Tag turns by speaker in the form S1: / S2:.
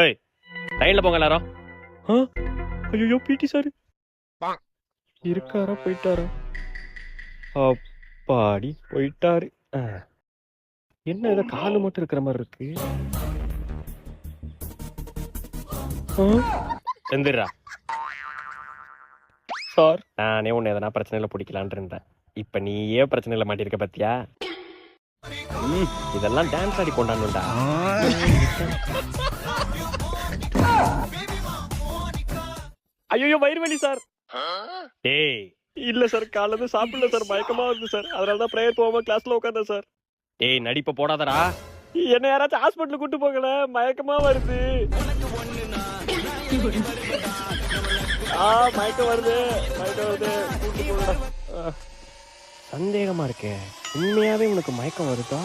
S1: ஏய் லைன்ல போங்க எல்லாரும். ஐயோ பிடி சார் இருக்காரா போயிட்டாரா? அப்பாடி போயிட்டாரு. என்ன ஏதோ காலு மட்டும் இருக்கிற மாதிரி இருக்கு. எந்திரா சார், நானே உன்னை எதனா பிரச்சனையில பிடிக்கலான் இருந்தேன். இப்ப நீயே பிரச்சனையில மாட்டிருக்க பத்தியா? இதெல்லாம் டான்ஸ் ஆடி கொண்டாடுண்டா. ஐயோ வயிறு வலி சார். டேய் இல்ல சார், காலைல சாப்பிடல சார், மயக்கமா வருது சார், அதனாலதான் பிரேயர் போகாம கிளாஸ்ல உட்காந்தேன் சார். டேய் நடிப்ப போடாதடா. என்ன யாராச்சும் ஹாஸ்பிட்டல் கூட்டு போகல, மயக்கமா வருது. மயக்கம் வருது கூட்டு போகடா. சந்தேகமா இருக்கே, உண்மையாவே உனக்கு மயக்கம் வருதா?